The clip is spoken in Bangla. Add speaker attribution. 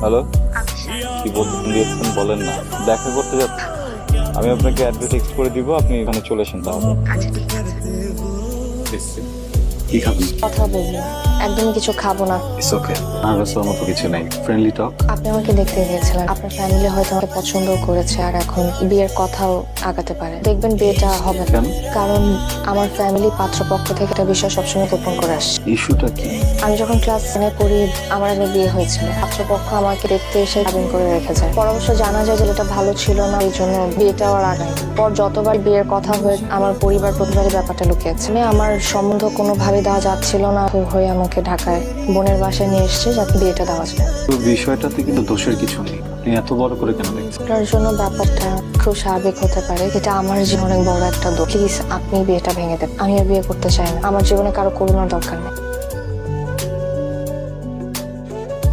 Speaker 1: হ্যালো, কি বলতে দিয়েছেন বলেন না। দেখা করতে যাচ্ছি, আমি আপনাকে অ্যাড্রেস টেক্সট করে দিব, আপনি এখানে চলে আসেন তাহলে। কি খাবেন?
Speaker 2: কথা বলবো, একদমই কিছু খাবো না।
Speaker 1: ইটস ওকে, নার্ভাসের মতো কিছু নেই, ফ্রেন্ডলি টক।
Speaker 2: আপনি আমাকে দেখতে গিয়েছিলেন, আপনার ফ্যামিলি হয়তো আমাকে পছন্দ করেছে আর এখন বিয়ের কথাও আগাতে পারে। দেখবেন বিয়েটা হবে না,
Speaker 1: কেন?
Speaker 2: কারণ আমার ফ্যামিলি পাত্রপক্ষ থেকে একটা বিষয় সবসময় গোপন করে আসছে।
Speaker 1: ইস্যুটা কি?
Speaker 2: আমি যখন ক্লাস 10-এ পড়ি আমার আগে বিয়ে হয়েছিল। পাত্রপক্ষ আমাকে দেখতে এসে দাবিন করে রেখে যায়। পর অবশ্য জানা যায় যে এটা ভালো ছিল না, এই জন্য বিয়েটাও আর আগায়। পর যতবার বিয়ের কথা হয়ে আমার পরিবার প্রতিবারই ব্যাপারটা লুকিয়েছে। আমি আমার সম্বন্ধ কোনোভাবে দেওয়া যাচ্ছিল না হয়ে আমাকে ঢাকায় বোনের বাসায় নিয়ে এসছে যাতে বিয়েটা দেওয়া যায়।
Speaker 1: তো বিষয়টাতে কিন্তু দোষের কিছু নেই, আপনি এত বড় করে কেন দেখছেন?
Speaker 2: আপনার জন্য ব্যাপারটা খুব স্বাভাবিক হতে পারে, এটা আমার জীবনে অনেক বড় একটা দোষ। প্লিজ আপনি বিয়েটা ভেঙে দেন, আমি আর বিয়ে করতে চাই না। আমার জীবনে কারো করুণার দরকার নেই।